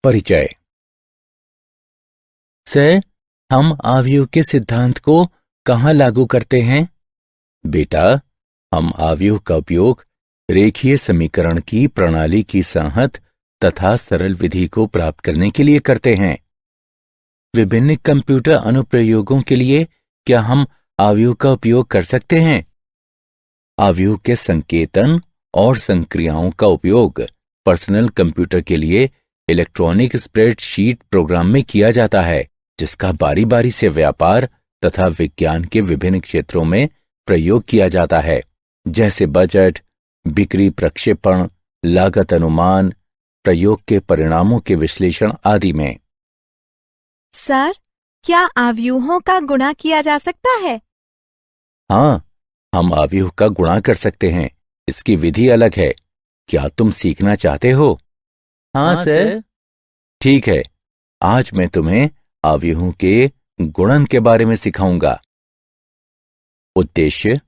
परिचय। सर, हम आव्यूह के सिद्धांत को कहाँ लागू करते हैं? बेटा, हम आव्यूह का उपयोग रेखीय समीकरण की प्रणाली की संहत तथा सरल विधि को प्राप्त करने के लिए करते हैं। विभिन्न कंप्यूटर अनुप्रयोगों के लिए क्या हम आव्यूह का उपयोग कर सकते हैं? आव्यूह के संकेतन और संक्रियाओं का उपयोग पर्सनल कंप्यूटर के लिए इलेक्ट्रॉनिक स्प्रेडशीट प्रोग्राम में किया जाता है, जिसका बारी बारी से व्यापार तथा विज्ञान के विभिन्न क्षेत्रों में प्रयोग किया जाता है, जैसे बजट, बिक्री प्रक्षेपण, लागत अनुमान, प्रयोग के परिणामों के विश्लेषण आदि में। सर, क्या आव्यूहों का गुणा किया जा सकता है? हाँ, हम आव्यूह का गुणा कर सकते हैं। इसकी विधि अलग है। क्या तुम सीखना चाहते हो? हाँ सर। ठीक है, आज मैं तुम्हें आव्यूहों के गुणन के बारे में सिखाऊंगा। उद्देश्य: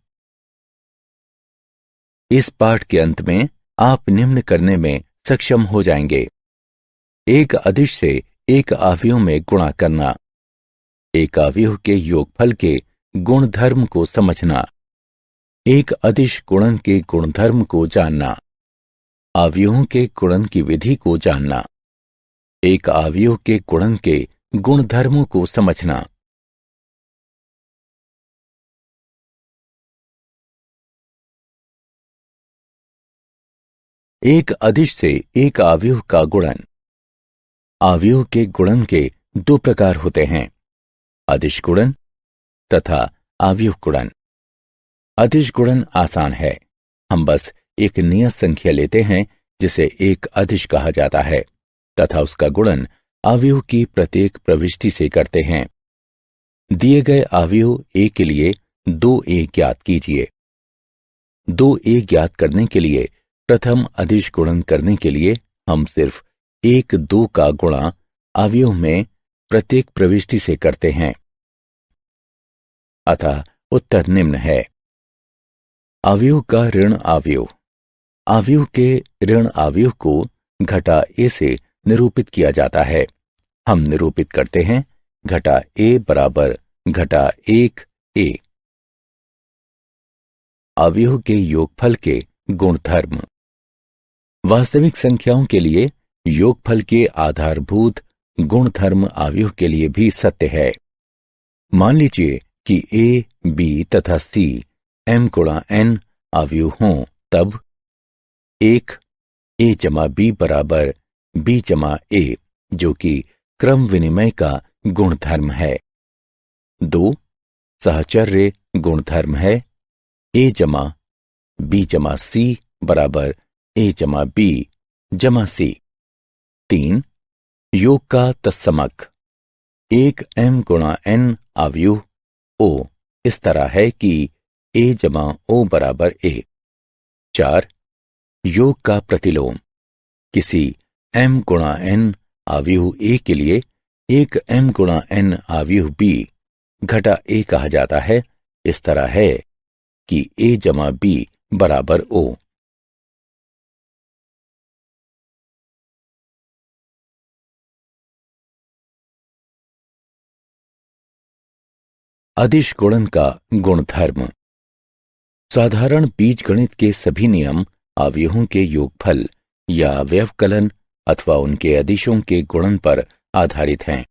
इस पाठ के अंत में आप निम्न करने में सक्षम हो जाएंगे। एक अदिश से एक आव्यूह में गुणा करना, एक आव्यूह के योगफल के गुणधर्म को समझना, एक अदिश गुणन के गुणधर्म को जानना, आव्यूहों के गुणन की विधि को जानना, एक आव्यूह के गुणन के गुणधर्मों को समझना। एक अदिश से एक आव्यूह का गुणन। आव्यूह के गुणन के दो प्रकार होते हैं, अदिश गुणन तथा आव्यूह गुणन। अदिश गुणन आसान है। हम बस एक नियत संख्या लेते हैं जिसे एक अदिश कहा जाता है तथा उसका गुणन आव्यूह की प्रत्येक प्रविष्टि से करते हैं। दिए गए आव्यूह ए के लिए 2a ज्ञात कीजिए। 2a ज्ञात करने के लिए प्रथम अदिश गुणन करने के लिए हम सिर्फ 1-2 का गुणा आव्यूह में प्रत्येक प्रविष्टि से करते हैं। अतः उत्तर निम्न है। आव्यूह का ऋण आव्यूह। आव्यूह के ऋण आव्यूह को घटा a से निरूपित किया जाता है। हम निरूपित करते हैं घटा a बराबर घटा 1a। आव्यूह के योगफल के गुणधर्म। वास्तविक संख्याओं के लिए योगफल के आधारभूत गुणधर्म आव्यूह के लिए भी सत्य है। मान लीजिए कि a, b तथा c m गुणा n आव्यूह हों, तब 1 a जमा b बराबर b जमा a, जो कि क्रम विनिमय का गुणधर्म है। 2 साहचर्य गुणधर्म है a जमा b जमा c बराबर a जमा b जमा c। 3 योग का तत्समक। 1 m गुणा n आव्यूह o इस तरह है कि a जमा o बराबर a। 4 योग का प्रतिलोम। किसी m गुणा n आव्यूह a के लिए 1 m गुणा n आव्यूह b घटा a कहा जाता है। इस तरह है कि a जमा b बराबर o। अदिश गुणन का गुणधर्म। साधारण बीजगणित के सभी नियम आव्यूहों के योगफल या व्यवकलन अथवा उनके अदिशों के गुणन पर आधारित हैं।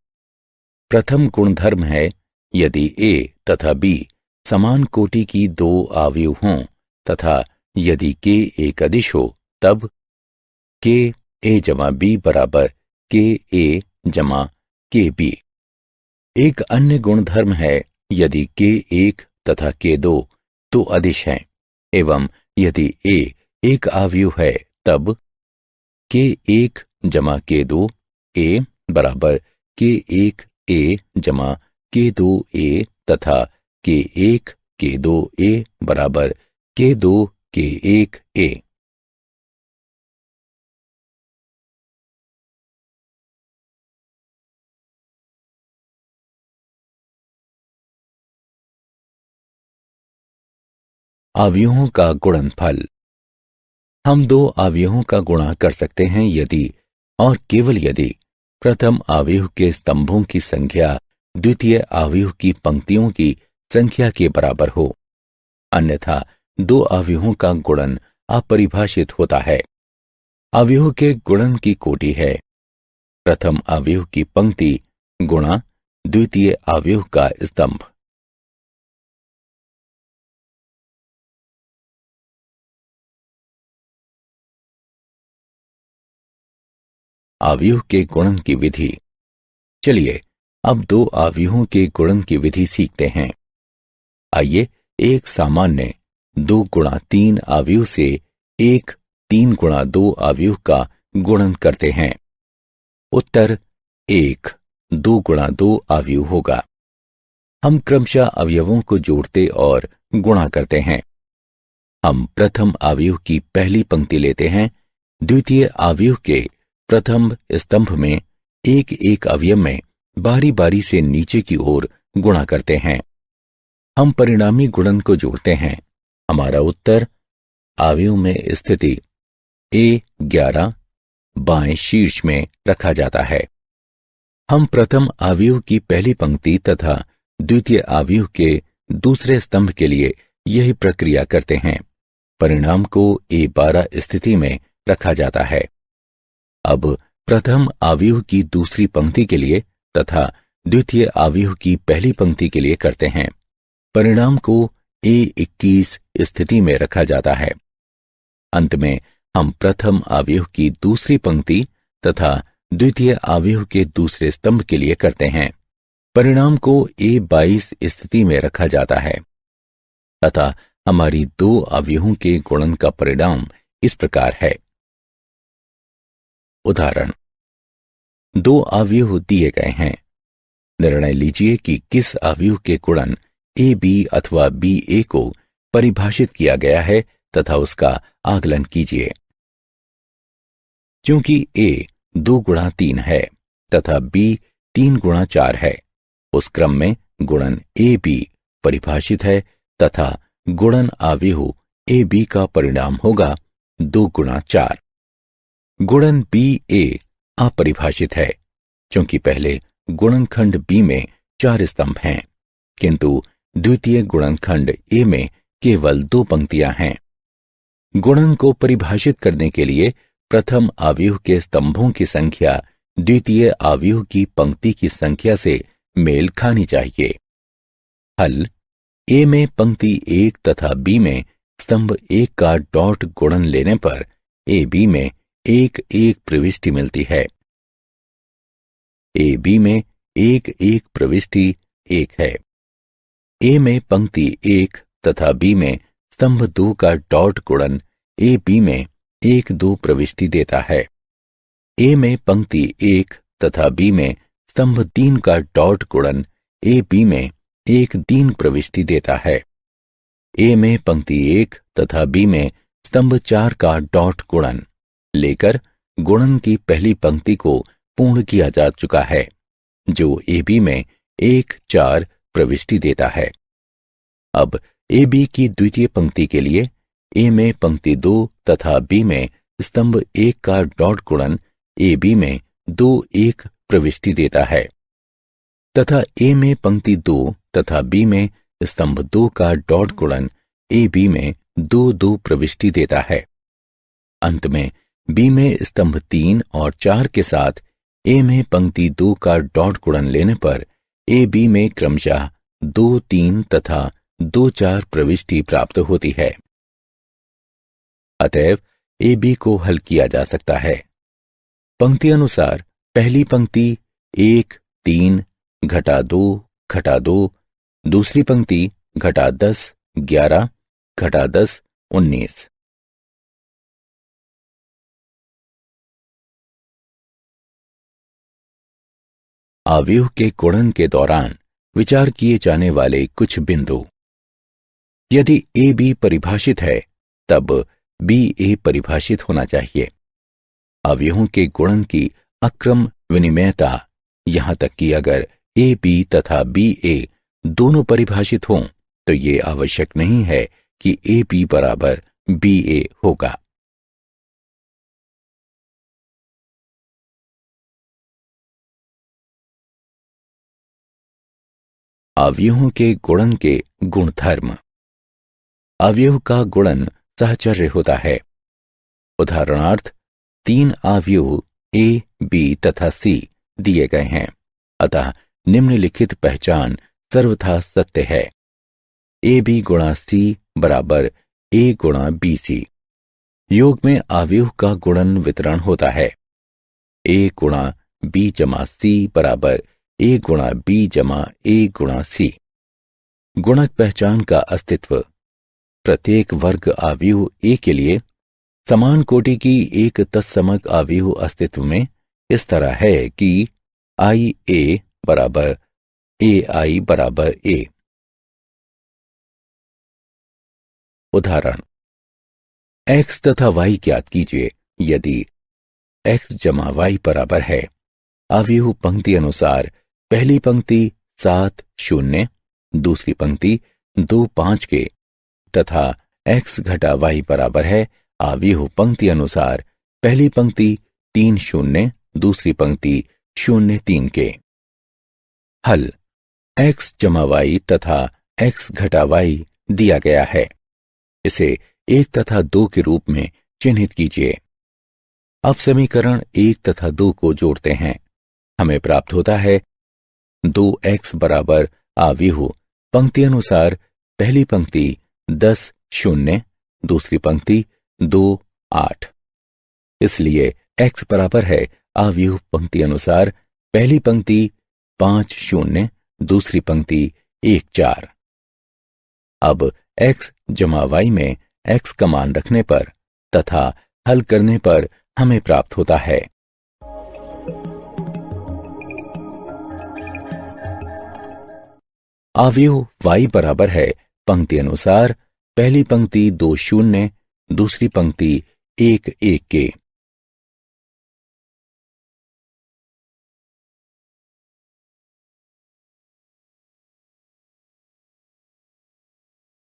प्रथम गुणधर्म है, यदि a तथा b समान कोटि की 2 आव्यूह हों तथा यदि k एक अदिश हो, तब k a जमा b बराबर k a जमा k b। एक अन्य गुणधर्म है, यदि k 1 तथा k 2 तो अदिश हैं, एवं यदि a एक आव्यूह है, तब k 1 जमा k 2 a बराबर k 1 a जमा k 2 a तथा k 1 k 2 a बराबर k 2 k 1 a। आव्यूहों का गुणनफल। हम दो अवयवों का गुणा कर सकते हैं यदि और केवल यदि प्रथम अवयव के स्तंभों की संख्या द्वितीय अवयव की पंक्तियों की संख्या के बराबर हो, अन्यथा दो अवयवों का गुणन अपरिभाषित होता है। अवयव के गुणन की कोटि है प्रथम अवयव की पंक्ति गुणा द्वितीय अवयव का स्तंभ। अवयव के गुणन की विधि। चलिए अब दो अवयवों के गुणन की विधि सीखते हैं। आइए एक सामान्य 2 गुणा 3 अवयव से एक 3 गुणा 2 अवयव का गुणन करते हैं। उत्तर 1 2 गुणा 2 अवयव होगा। हम क्रमशः अवयवों को जोड़ते और गुणा करते हैं। हम प्रथम अवयव की पहली पंक्ति लेते हैं, द्वितीय अवयव के प्रथम स्तंभ में एक एक अवयव में बारी बारी से नीचे की ओर गुणा करते हैं। हम परिणामी गुणन को जोड़ते हैं। हमारा उत्तर अवयव में स्थिति A11 बाएं शीर्ष में रखा जाता है। हम प्रथम अवयव की पहली पंक्ति तथा द्वितीय अवयव के दूसरे स्तंभ के लिए यही प्रक्रिया करते हैं। परिणाम को A12 स्थिति में रखा जाता है। अब प्रथम अवयव की दूसरी पंक्ति के लिए तथा द्वितीय अवयव की पहली पंक्ति के लिए करते हैं। परिणाम को A21 स्थिति में रखा जाता है। अंत में हम प्रथम अवयव की दूसरी पंक्ति तथा द्वितीय अवयव के दूसरे स्तंभ के लिए करते हैं। परिणाम को A22 स्थिति में रखा जाता है। अतः हमारी दो अवयवों के गुणन का परिणाम इस प्रकार है। उदाहरण, दो अवयव दिए गए हैं। निर्णय लीजिए कि किस अवयव के गुणन AB अथवा BA को परिभाषित किया गया है तथा उसका आकलन कीजिए। क्योंकि A 2 गुणा 3 है तथा B 3 गुणा 4 है, उस क्रम में गुणन AB परिभाषित है तथा गुणन अवयव AB का परिणाम होगा 2 गुणा 4। गुणन BA अपरिभाषित है क्योंकि पहले गुणनखंड B में 4 स्तंभ हैं, किंतु द्वितीय गुणनखंड A में केवल 2 पंक्तियां हैं। गुणन को परिभाषित करने के लिए प्रथम अवयव के स्तंभों की संख्या द्वितीय अवयव की पंक्ति की संख्या से मेल खानी चाहिए। हल, A में पंक्ति 1 तथा B में स्तंभ 1 का डॉट गुणन लेने पर AB में 1 प्रविष्टि मिलती है। AB में 1 प्रविष्टि 1 है। A में पंक्ति 1 तथा B में स्तंभ 2 का डॉट गुणन AB में 1 प्रविष्टि देता है। A में पंक्ति 1 तथा B में स्तंभ 3 का डॉट गुणन AB में 1 प्रविष्टि देता है। A में पंक्ति 1 तथा B में स्तंभ 4 का डॉट गुणन लेकर गुणन की पहली पंक्ति को पूर्ण किया जा चुका है, जो AB में 1 प्रविष्टि देता है। अब AB की द्वितीय पंक्ति के लिए A में पंक्ति 2 तथा B में स्तंभ 1 का डॉट गुणन AB में 1 प्रविष्टि देता है तथा A में पंक्ति 2 तथा B में स्तंभ 2 का डॉट गुणन AB में 2 प्रविष्टि देता है। अंत में B में स्तंभ 3 और 4 के साथ A में पंक्ति 2 का डॉट गुणन लेने पर AB में क्रमशः 2 3 तथा 2 4 प्रविष्टि प्राप्त होती है। अतएव AB को हल किया जा सकता है। पंक्ति अनुसार पहली पंक्ति 1 3 घटा 2 घटा 2, दूसरी पंक्ति घटा 10 11 घटा 10 19। अवयव के गुणन के दौरान विचार किए जाने वाले कुछ बिंदु। यदि AB परिभाषित है तब BA परिभाषित होना चाहिए। अवयवों के गुणन की अक्रम विनिमयता, यहां तक कि अगर AB तथा BA दोनों परिभाषित हों तो ये आवश्यक नहीं है कि AB बराबर BA होगा। अवयवों के गुणन के गुणधर्म। अवयव का गुणन सहचर्य होता है। उदाहरणार्थ 3 अवयव ए, बी तथा सी दिए गए हैं, अतः निम्नलिखित पहचान सर्वथा सत्य है। ए बी गुणा सी बराबर ए गुणा बी सी। योग में अवयव का गुणन वितरण होता है। ए गुणा बी जमा सी बराबर ए गुणा बी जमा ए गुणा सी। गुणक पहचान का अस्तित्व। प्रत्येक वर्ग अवयव ए के लिए समान कोटि की एक तत्समक अवयव अस्तित्व में इस तरह है कि आई ए बराबर ए आई बराबर ए। उदाहरण x तथा y ज्ञात कीजिए। यदि x जमा y बराबर है, अवयव पंक्ति अनुसार पहली पंक्ति 7 0, दूसरी पंक्ति 2 5 के तथा x घटा y बराबर है, अवयव पंक्ति अनुसार पहली पंक्ति 3 0, दूसरी पंक्ति 0 3 के। हल x जमा y तथा x घटा y दिया गया है। इसे 1 तथा 2 के रूप में चिन्हित कीजिए। अब समीकरण 1 तथा 2 को जोड़ते हैं। हमें प्राप्त होता है 2x बराबर अवयव पंक्ति अनुसार पहली पंक्ति 10 0, दूसरी पंक्ति 2 8। इसलिए x बराबर है अवयव पंक्ति अनुसार पहली पंक्ति 5 0, दूसरी पंक्ति 1 4। अब x जमा y में x का मान रखने पर तथा हल करने पर हमें प्राप्त होता है अवयव y बराबर है पंक्ति अनुसार पहली पंक्ति 2 0, दूसरी पंक्ति 1 1 के।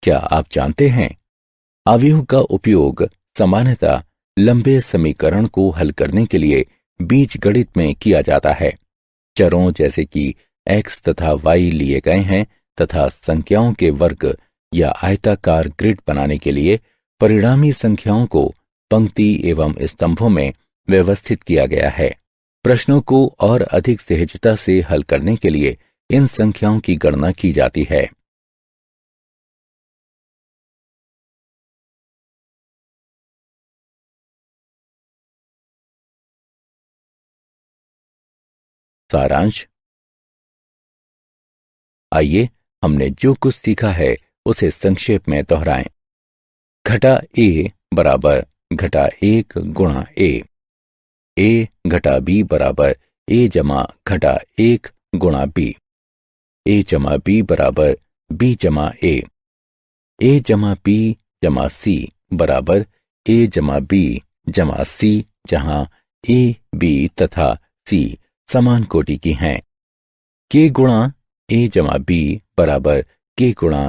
क्या आप जानते हैं अवयव का उपयोग सामान्यतः लंबे समीकरण को हल करने के लिए बीजगणित में किया जाता है। चरों जैसे कि x तथा y लिए गए हैं तथा संख्याओं के वर्ग या आयताकार ग्रिड बनाने के लिए परिणामी संख्याओं को पंक्ति एवं स्तंभों में व्यवस्थित किया गया है। प्रश्नों को और अधिक सहजता से हल करने के लिए इन संख्याओं की गणना की जाती है। सारांश। आइए हमने जो कुछ सीखा है उसे संक्षेप में दोहराएं। घटा a बराबर घटा 1 गुणा a घटा b बराबर a जमा घटा 1 गुणा b, a जमा b बराबर b जमा a जमा b जमा c बराबर a जमा b जमा c, जहां a b तथा c समान कोटि की हैं। k गुणा a जमा b बराबर k गुणा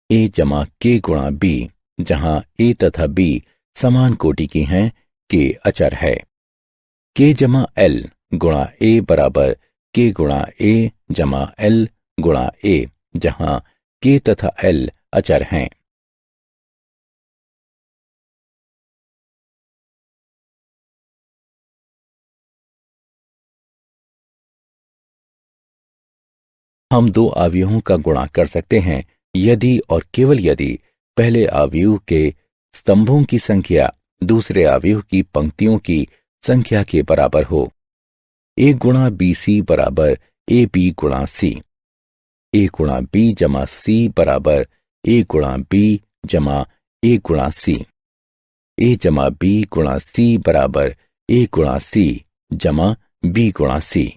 a जमा k गुणा b, जहां a तथा b समान कोटि की हैं, k अचर है। k जमा l गुणा a बराबर k गुणा a जमा l गुणा a, जहां k तथा l अचर हैं। हम 2 अवयवों का गुणा कर सकते हैं यदि और केवल यदि पहले अवयव के स्तंभों की संख्या दूसरे अवयव की पंक्तियों की संख्या के बराबर हो। a गुणा बी सी बराबर ए बी गुणा सी। a गुणा b जमा c बराबर a गुणा b जमा a गुणा c। a जमा b गुणा c बराबर a गुणा c जमा b गुणा c।